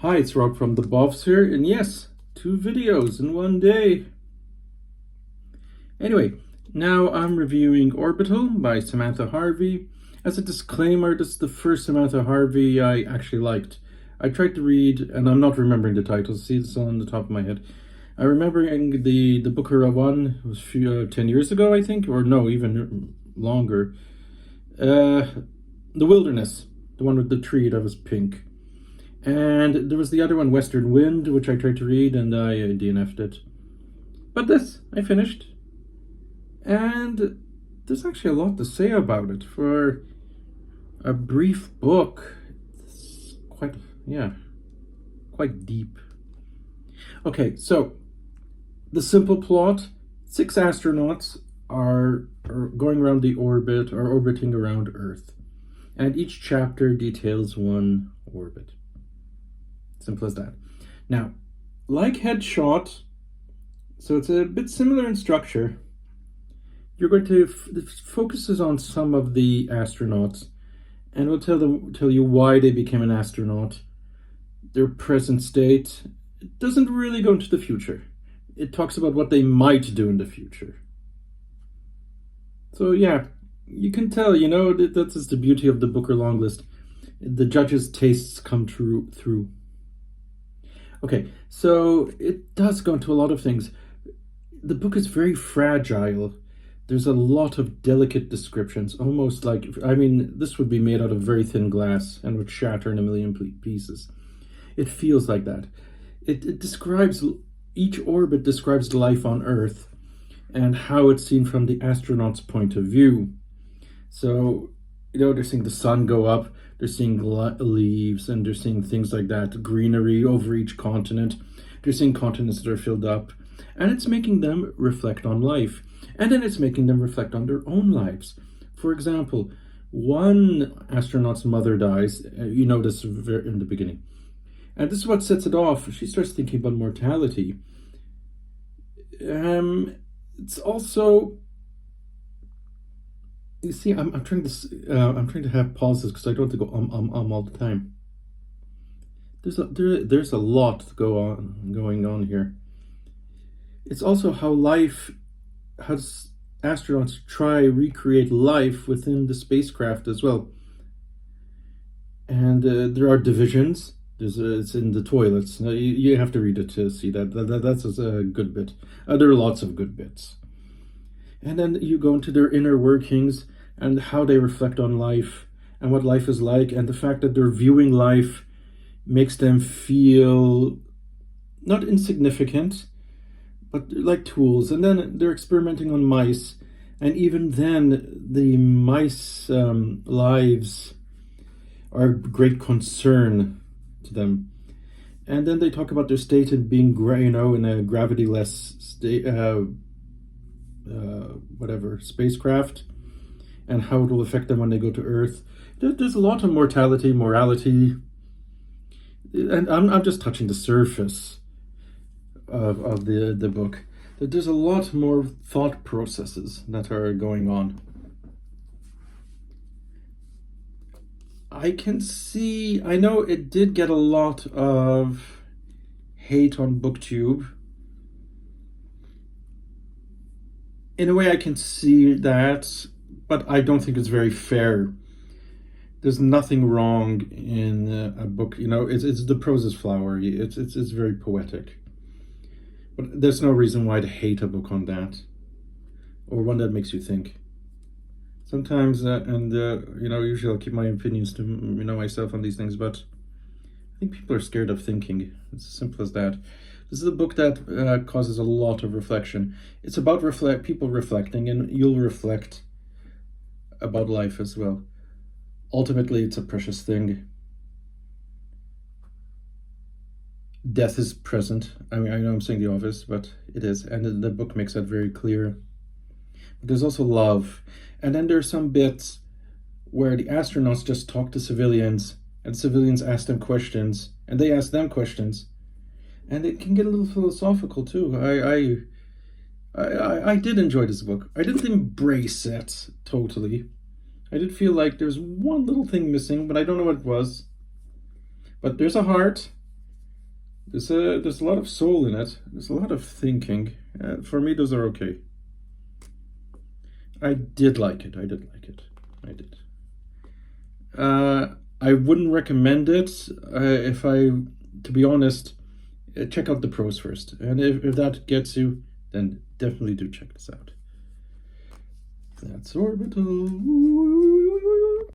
Hi, it's Rob from the Buffs here, and yes, 2 videos in one day. Anyway, now I'm reviewing Orbital by Samantha Harvey. As a disclaimer, this is the first Samantha Harvey I actually liked. I tried to read, and I'm not remembering the titles. See, it's on the top of my head. I remember the Booker one, it was 10 years ago, I think, or no, even longer. The Wilderness, the one with the tree that was pink. And there was the other one, Western Wind, which I tried to read and I DNF'd it. But this, I finished. And there's actually a lot to say about it. For a brief book, it's quite deep. Okay, so the simple plot, 6 astronauts are going around the orbit, or orbiting around Earth. And each chapter details one orbit. Simple as that. Now, like Headshot, so it's a bit similar in structure. You're going to focuses on some of the astronauts, and will tell you why they became an astronaut, their present state. It doesn't really go into the future. It talks about what they might do in the future. So yeah, you can tell, that's the beauty of the Booker Longlist. The judges' tastes come through. Okay, so it does go into a lot of things. The book is very fragile. There's a lot of delicate descriptions, almost like, this would be made out of very thin glass and would shatter in a million pieces. It feels like that. It describes, each orbit describes life on Earth and how it's seen from the astronaut's point of view. So, they're seeing the sun go up, they're seeing leaves, and they're seeing things like that, greenery over each continent. They're seeing continents that are filled up, and it's making them reflect on life. And then it's making them reflect on their own lives. For example, one astronaut's mother dies, you know this in the beginning. And this is what sets it off. She starts thinking about mortality. It's also, you see, I'm trying to have pauses because I don't have to go all the time. There's a lot going on here. It's also how astronauts recreate life within the spacecraft as well. And there are divisions. It's in the toilets. You have to read it to see that. That's a good bit. There are lots of good bits. And then you go into their inner workings and how they reflect on life and what life is like, and the fact that they're viewing life makes them feel not insignificant, but like tools. And then they're experimenting on mice, and even then the mice lives are a great concern to them. And then they talk about their state in being in a gravity-less state, spacecraft, and how it will affect them when they go to Earth. There's a lot of mortality, morality, and I'm just touching the surface of the book. There's a lot more thought processes that are going on. I know it did get a lot of hate on BookTube. In a way, I can see that, but I don't think it's very fair. There's nothing wrong in a book, it's the prose is flowery, it's very poetic. But there's no reason why to hate a book on that, or one that makes you think. Sometimes, usually I'll keep my opinions to myself on these things, but I think people are scared of thinking. It's as simple as that. This is a book that causes a lot of reflection. It's about people reflecting, and you'll reflect about life as well. Ultimately, it's a precious thing. Death is present. I know I'm saying the obvious, but it is, and the book makes that very clear. But there's also love. And then there's some bits where the astronauts just talk to civilians, and civilians ask them questions, and they ask them questions. And it can get a little philosophical too. I did enjoy this book. I didn't embrace it totally. I did feel like there's one little thing missing, but I don't know what it was. But there's a heart, There's a lot of soul in it. There's a lot of thinking. For me, those are okay. I did like it. I did like it. I did. I wouldn't recommend it to be honest, check out the pros first. And if that gets you, then definitely do check this out. That's Orbital.